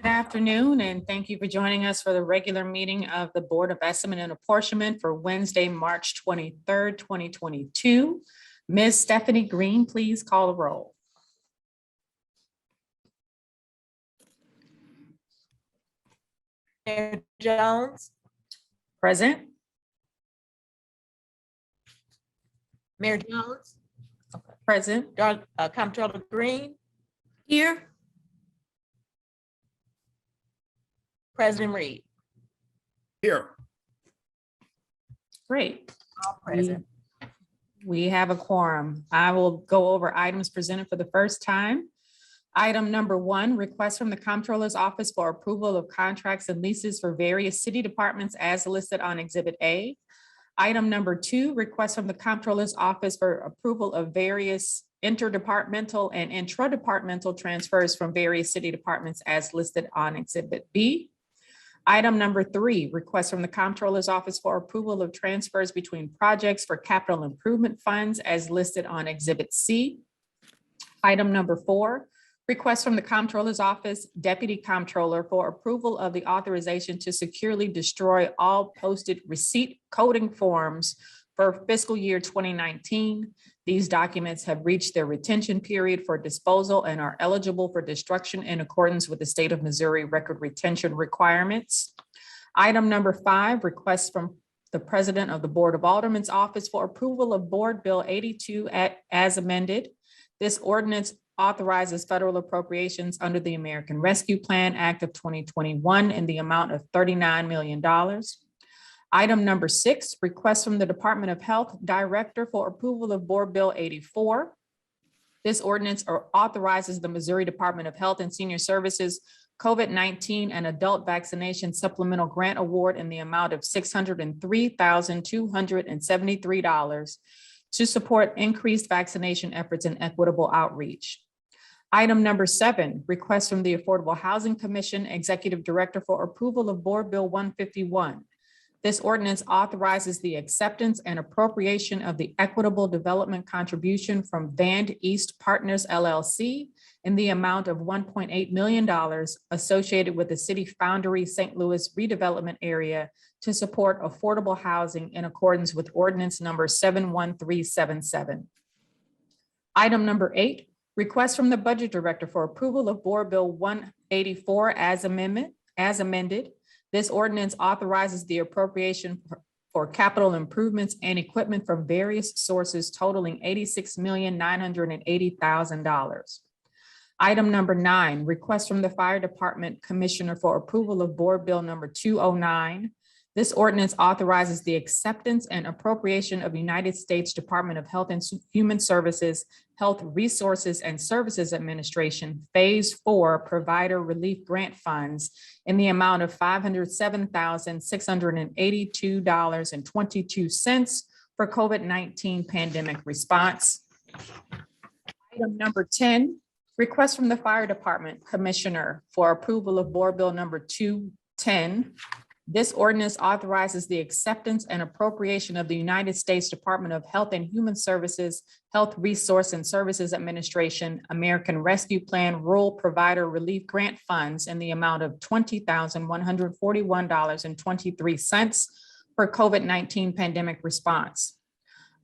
Good afternoon, and thank you for joining us for the regular meeting of the Board of Estimate and Apportionment for Wednesday, March 23rd, 2022. Ms. Stephanie Green, please call the roll. Mayor Jones, Present. Mayor Jones, Present. Comptroller Green, Here. President Reed. Here. Great. All present. We have a quorum. I will go over items presented for the first time. Item number 1, request from the Comptroller's Office for approval of contracts and leases for various city departments as listed on Exhibit A. Item number 2, request from the Comptroller's Office for approval of various interdepartmental and intradepartmental transfers from various city departments as listed on Exhibit B. Item number 3, request from the Comptroller's Office for approval of transfers between projects for capital improvement funds as listed on Exhibit C. Item number 4, request from the Comptroller's Office Deputy Comptroller for approval of the authorization to securely destroy all posted receipt coding forms for fiscal year 2019. These documents have reached their retention period for disposal and are eligible for destruction in accordance with the state of Missouri record retention requirements. Item number 5, request from the President of the Board of Aldermen's Office for approval of Board Bill 82 as amended. This ordinance authorizes federal appropriations under the American Rescue Plan Act of 2021 in the amount of $39 million. Item number 6, request from the Department of Health Director for approval of Board Bill 84. This ordinance authorizes the Missouri Department of Health and Senior Services COVID-19 and Adult Vaccination Supplemental Grant Award in the amount of $603,273 to support increased vaccination efforts and equitable outreach. Item number 7, request from the Affordable Housing Commission Executive Director for approval of Board Bill 151. This ordinance authorizes the acceptance and appropriation of the equitable development contribution from Van East Partners LLC in the amount of $1.8 million associated with the City Foundry St. Louis redevelopment area to support affordable housing in accordance with ordinance number 71377. Item number 8, request from the Budget Director for approval of Board Bill 184 as amended. This ordinance authorizes the appropriation for capital improvements and equipment from various sources totaling $86,980,000. Item number 9, request from the Fire Department Commissioner for approval of Board Bill number 209. This ordinance authorizes the acceptance and appropriation of United States Department of Health and Human Services, Health Resources and Services Administration, Phase 4 Provider Relief Grant Funds in the amount of $507,682.22 for COVID-19 pandemic response. Item number 10, request from the Fire Department Commissioner for approval of Board Bill number 210. This ordinance authorizes the acceptance and appropriation of the United States Department of Health and Human Services, Health Resource and Services Administration, American Rescue Plan Rural Provider Relief Grant Funds in the amount of $20,141.23 for COVID-19 pandemic response.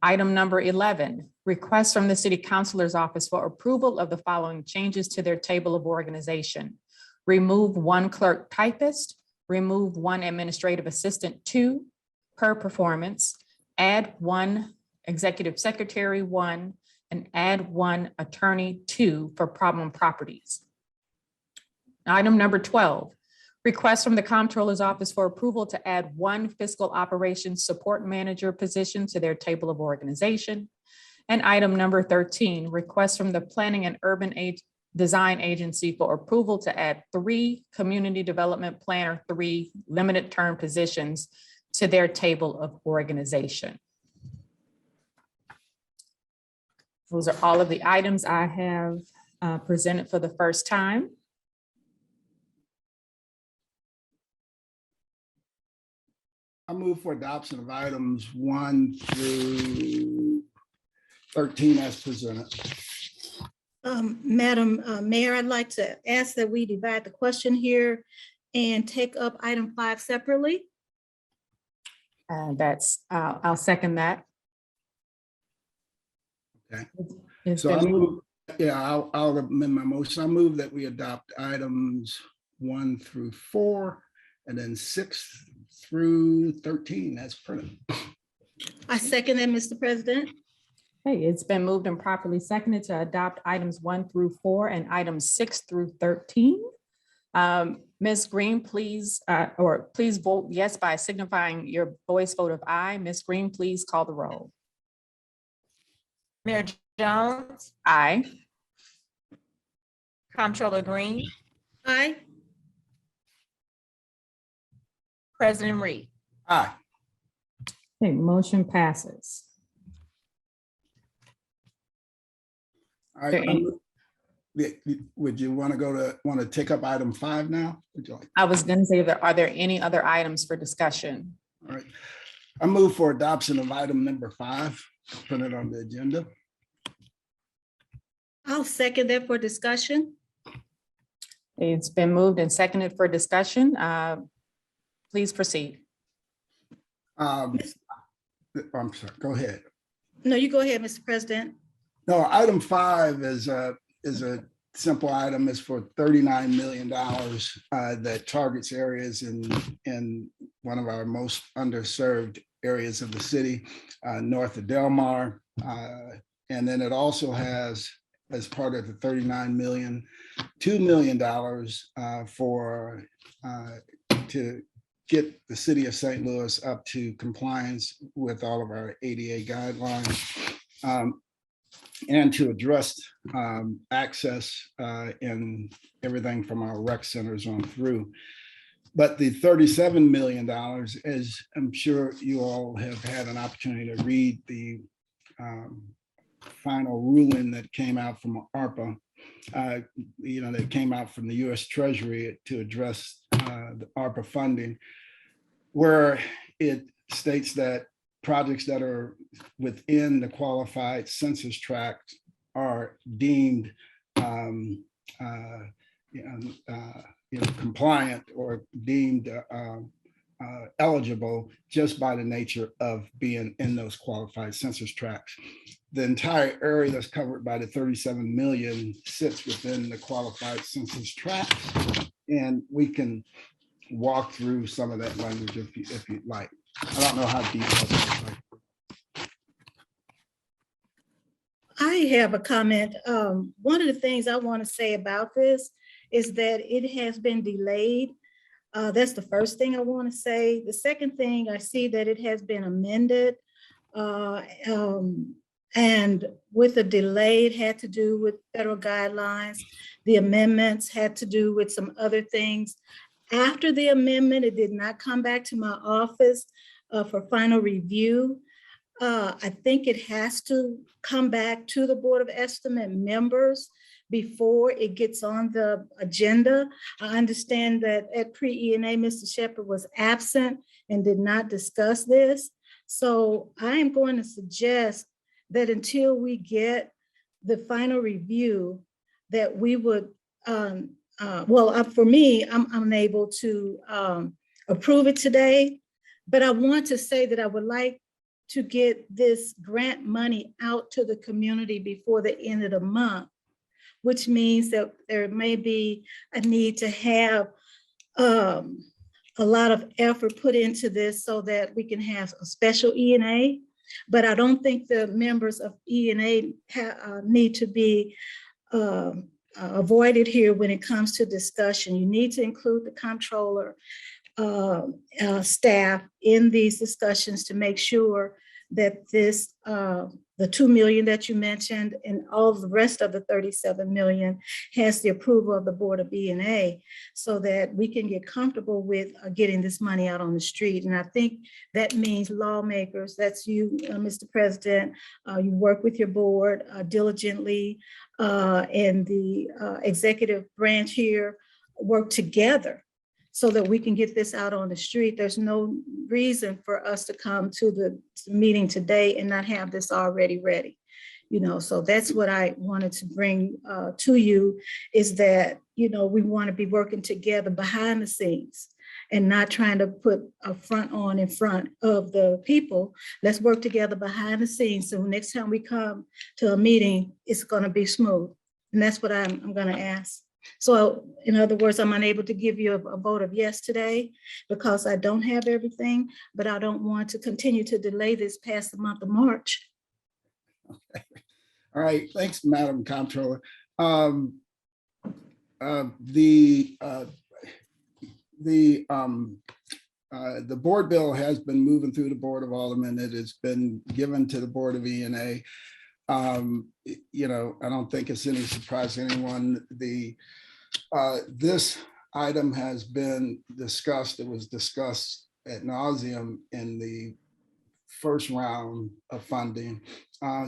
Item number 11, request from the City Councilor's Office for approval of the following changes to their table of organization. Remove 1 clerk typist, remove 1 administrative assistant 2 per performance, add 1 executive secretary 1, and add 1 attorney 2 for problem properties. Item number 12, request from the Comptroller's Office for approval to add 1 fiscal operations support manager position to their table of organization. And item number 13, request from the Planning and Urban Design Agency for approval to add 3 Community Development Planner 3 limited term positions to their table of organization. Those are all of the items I have presented for the first time. I move for adoption of items 1 through 13 as presented. Madam Mayor, I'd like to ask that we divide the question here and take up item 5 separately. I'll second that. Okay. Is So I there- move, yeah, I'll amend my motion. I move that we adopt items 1 through 4 and then 6 through 13 as printed. I second that, Mr. President. Okay, it's been moved and properly seconded to adopt items 1 through 4 and items 6 through 13. Ms. Green, please, please vote yes by signifying your voice vote of aye. Ms. Green, please call the roll. Mayor Jones, Aye. Comptroller Green, Aye. President Reed. Aye. Okay, motion passes. All right. Okay. Would you want to take up item 5 now? Would you like? I was going to say, are there any other items for discussion? All right. I move for adoption of item number 5, printed on the agenda. I'll second that for discussion. It's been moved and seconded for discussion. Please proceed. I'm sorry, go ahead. No, you go ahead, Mr. President. No, item 5 is a simple item. It's for $39 million that targets areas in one of our most underserved areas of the city, north of Del Mar. And then it also has, as part of the 39 million, $2 million to get the city of St. Louis up to compliance with all of our ADA guidelines, and to address access in everything from our rec centers on through. But the $37 million, as I'm sure you all have had an opportunity to read the final ruling that came out from ARPA, that came out from the US Treasury to address the ARPA funding, where it states that projects that are within the qualified census tract are deemed compliant or deemed eligible just by the nature of being in those qualified census tracts. The entire area that's covered by the 37 million sits within the qualified census tracts, and we can walk through some of that language if you'd like. I don't know how detailed it is. I have a comment. One of the things I want to say about this is that it has been delayed. That's the first thing I want to say. The second thing, I see that it has been amended. And with the delay, it had to do with federal guidelines. The amendments had to do with some other things. After the amendment, it did not come back to my office for final review. I think it has to come back to the Board of Estimate members before it gets on the agenda. I understand that at pre-ENA, Mr. Shepherd was absent and did not discuss this. So I am going to suggest that until we get the final review, that we would, for me, I'm unable to approve it today, but I want to say that I would like to get this grant money out to the community before the end of the month, which means that there may be a need to have a lot of effort put into this so that we can have a special ENA. But I don't think the members of ENA need to be avoided here when it comes to discussion. You need to include the comptroller staff in these discussions to make sure that this, the 2 million that you mentioned and all the rest of the 37 million has the approval of the Board of ENA so that we can get comfortable with getting this money out on the street. And I think that means lawmakers, that's you, Mr. President, you work with your board diligently, and the executive branch here work together so that we can get this out on the street. There's no reason for us to come to the meeting today and not have this already ready. So that's what I wanted to bring to you, is that, we want to be working together behind the scenes and not trying to put a front on in front of the people. Let's work together behind the scenes. So next time we come to a meeting, it's going to be smooth. And that's what I'm going to ask. So in other words, I'm unable to give you a vote of yes today because I don't have everything, but I don't want to continue to delay this past the month of March. All right, thanks, Madam Comptroller. The board bill has been moving through the Board of Aldermen. It has been given to the Board of E&A. I don't think it's any surprise to anyone. This item has been discussed. It was discussed ad nauseum in the first round of funding.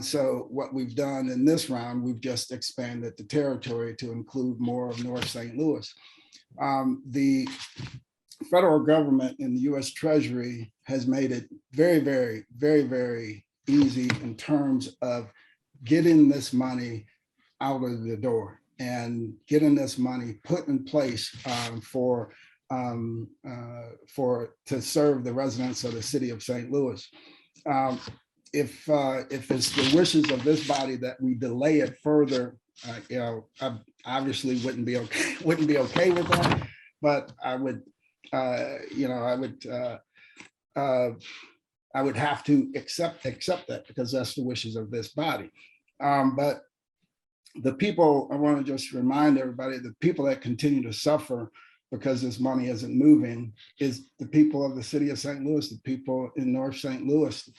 So what we've done in this round, we've just expanded the territory to include more of North St. Louis. The federal government and the U.S. Treasury has made it very, very, very, very easy in terms of getting this money out of the door and getting this money put in place to serve the residents of the city of St. Louis. If it's the wishes of this body that we delay it further, I obviously wouldn't be okay with that. But I would have to accept that because that's the wishes of this body. But the people, I want to just remind everybody, the people that continue to suffer because this money isn't moving is the people of the city of St. Louis, the people in North St. Louis,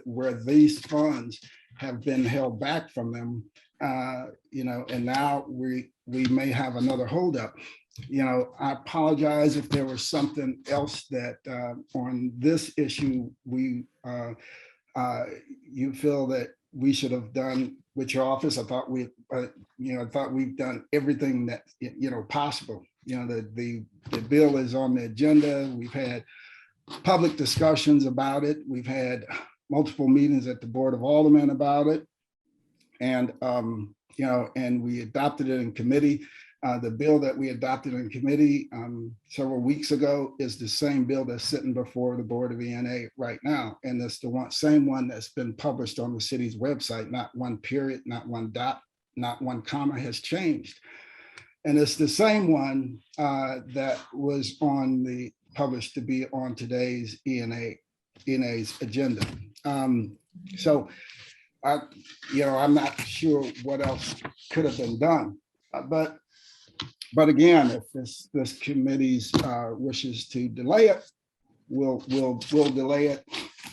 where these funds have been held back from them, and now we may have another holdup. I apologize if there was something else that on this issue you feel that we should have done with your office. I thought we've done everything that possible. The bill is on the agenda. We've had public discussions about it. We've had multiple meetings at the Board of Aldermen about it, and and we adopted it in committee. The bill that we adopted in committee several weeks ago is the same bill that's sitting before the Board of E&A right now. And it's the same one that's been published on the city's website. Not one period, not one dot, not one comma has changed. And it's the same one that was published to be on today's E&A's agenda. So I'm not sure what else could have been done. But again, if this committee's wishes to delay it, we'll delay it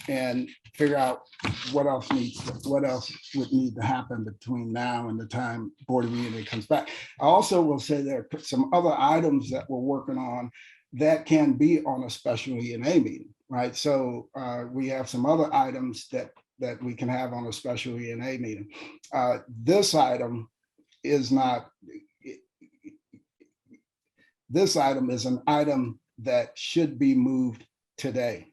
and figure out what else would need to happen between now and the time Board of E&A comes back. I also will say there are some other items that we're working on that can be on a special E&A meeting, right? So we have some other items that we can have on a special E&A meeting. This item is not. This item is an item that should be moved today.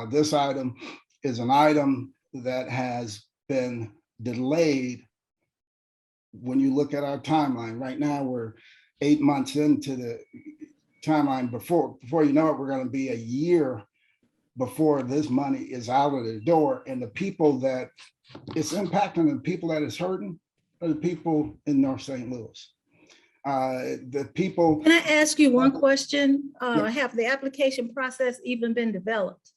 This item is an item that has been delayed. When you look at our timeline, right now we're 8 months into the timeline. Before you know it, we're going to be a year before this money is out of the door. And the people that it's impacting, the people that it's hurting, are the people in North St. Louis. The people. Can I ask you one question? Have the application process even been developed?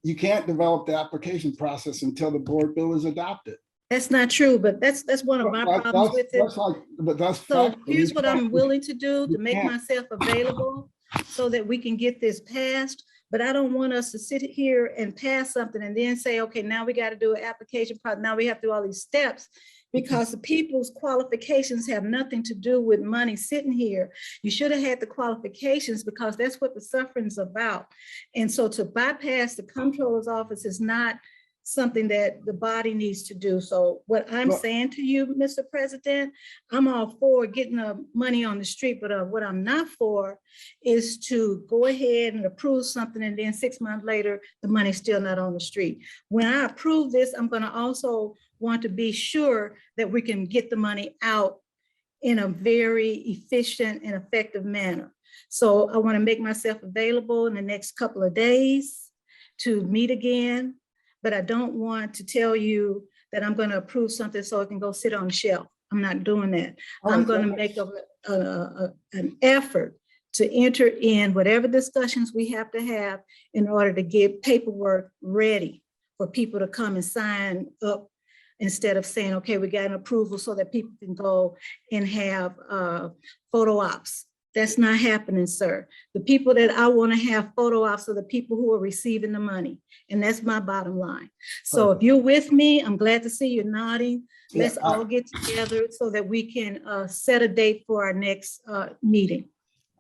You can't develop the application process until the board bill is adopted. That's not true, but that's one of my problems with it. So here's what I'm willing to do to make myself available so that we can get this passed. But I don't want us to sit here and pass something and then say, okay, now we got to do an application process. Now we have to do all these steps, because the people's qualifications have nothing to do with money sitting here. You should have had the qualifications, because that's what the suffering's about. And so to bypass the comptroller's office is not something that the body needs to do. So what I'm Well- saying to you, Mr. President, I'm all for getting the money on the street, but what I'm not for is to go ahead and approve something and then 6 months later, the money's still not on the street. When I approve this, I'm gonna also want to be sure that we can get the money out in a very efficient and effective manner. So I want to make myself available in the next couple of days to meet again, but I don't want to tell you that I'm going to approve something so it can go sit on the shelf. I'm not doing that. I'm going to make an effort to enter in whatever discussions we have to have in order to get paperwork ready for people to come and sign up, instead of saying, okay, we got an approval so that people can go and have photo ops. That's not happening, sir. The people that I want to have photo ops are the people who are receiving the money. And that's my bottom line. So if you're with me, I'm glad to see you nodding. Let's all get together so that we can set a date for our next meeting.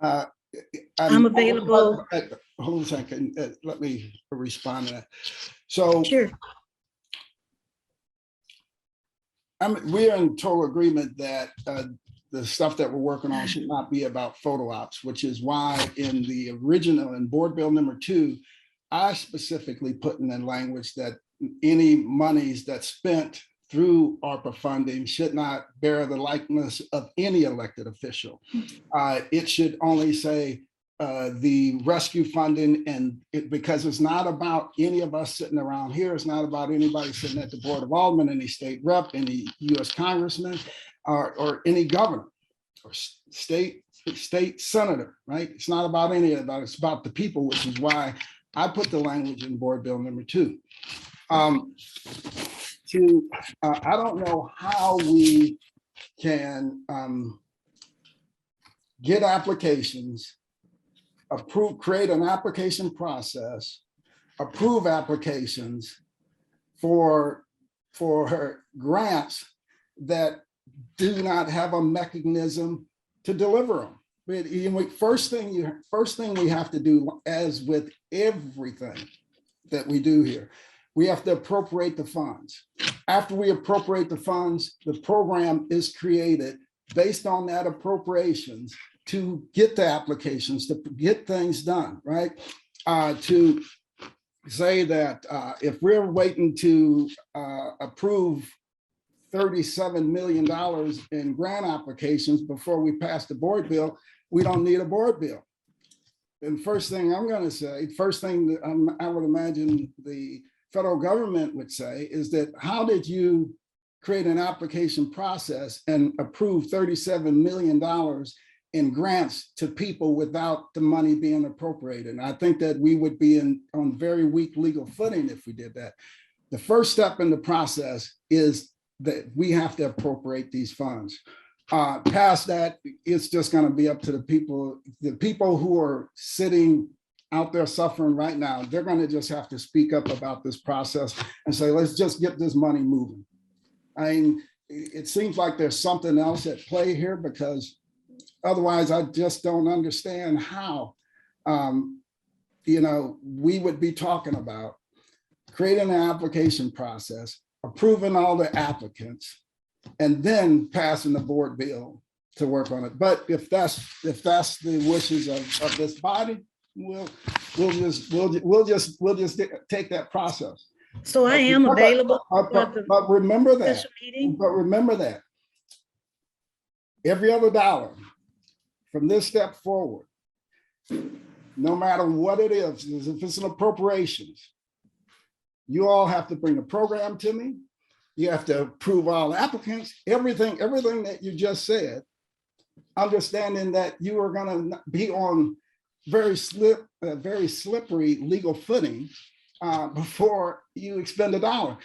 I'm available. Hold on a second. Let me respond to that. So Sure. we are in total agreement that the stuff that we're working on should not be about photo ops, which is why in the original, in board bill number 2, I specifically put in the language that any monies that's spent through ARPA funding should not bear the likeness of any elected official. It should only say the rescue funding, and because it's not about any of us sitting around here, it's not about anybody sitting at the Board of Aldermen, any state rep, any US congressman, or any governor or state senator, right? It's not about any of that, it's about the people, which is why I put the language in board bill number 2. I don't know how we can get applications, create an application process, approve applications for grants that do not have a mechanism to deliver them. First thing we have to do, as with everything that we do here, we have to appropriate the funds. After we appropriate the funds, the program is created based on that appropriations to get the applications, to get things done, right? To say that if we're waiting to approve $37 million in grant applications before we pass the board bill, we don't need a board bill. And first thing I'm going to say, first thing that I would imagine the federal government would say is that, how did you create an application process and approve $37 million in grants to people without the money being appropriated? And I think that we would be on very weak legal footing if we did that. The first step in the process is that we have to appropriate these funds. Past that, it's just going to be up to the people who are sitting out there suffering right now. They're going to just have to speak up about this process and say, let's just get this money moving. I mean, it seems like there's something else at play here, because otherwise I just don't understand how, we would be talking about creating an application process, approving all the applicants, and then passing the board bill to work on it. But if that's the wishes of this body, we'll just take that process. So I am available. But remember that. Special meeting. But remember that every other dollar from this step forward, no matter what it is, if it's an appropriations, you all have to bring a program to me. You have to approve all applicants, everything that you just said, understanding that you are going to be on very slippery legal footing before you expend a dollar.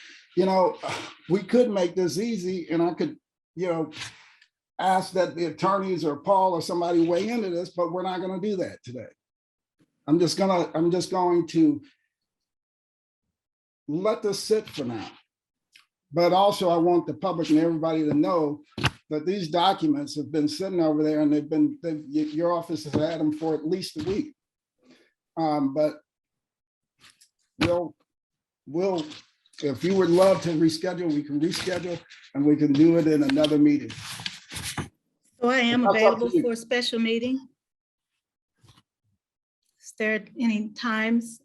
We could make this easy, and I could, ask that the attorneys or Paul or somebody weigh into this, but we're not going to do that today. I'm just going to let this sit for now. But also, I want the public and everybody to know that these documents have been sitting over there, and your office has had them for at least a week. But we'll if you would love to reschedule, we can reschedule and we can do it in another meeting. So I am That's up to available you. for a special meeting. Is there any times?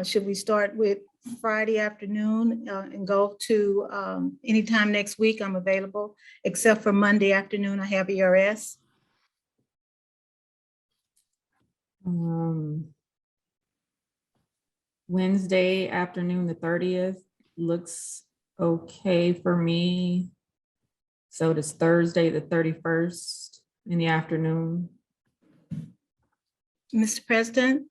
Should we start with Friday afternoon and go to anytime next week? I'm available, except for Monday afternoon, I have ERS. Wednesday afternoon, the 30th looks okay for me. So does Thursday, the 31st in the afternoon. Mr. President,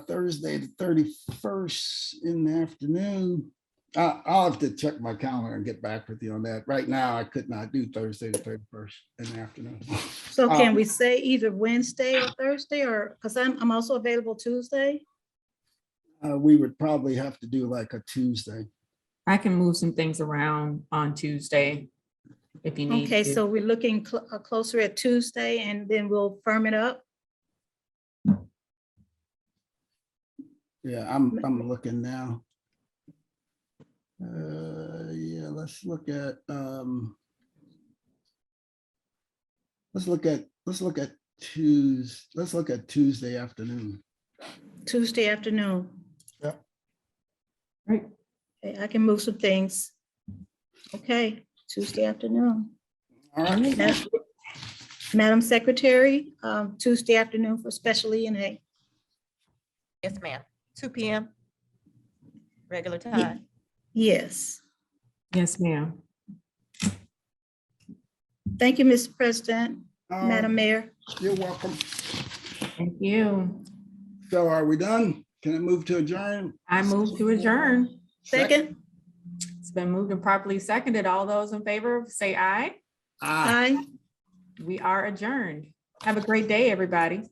Thursday, the 31st in the afternoon. I'll have to check my calendar and get back with you on that. Right now, I could not do Thursday, the 31st in the afternoon. so can we say either Wednesday or Thursday, or, because I'm also available Tuesday? We would probably have to do like a Tuesday. I can move some things around on Tuesday if you need. Okay, to. so we're looking closer at Tuesday and then we'll firm it up. Yeah, I'm looking now. Yeah, let's look at Tuesday afternoon. Tuesday afternoon. Yeah. Right. Okay, I can move some things. Okay, Tuesday afternoon. All right. Madam Secretary, Tuesday afternoon for special E&A. Yes, ma'am. 2 p.m. Regular time. Yes. Yes, ma'am. Thank you, Mr. President, Madam Mayor. You're welcome. Thank you. So are we done? Can I move to adjourn? I move to adjourn. Second. It's been moved and properly seconded. All those in favor, say aye. Aye. Aye. We are adjourned. Have a great day, everybody.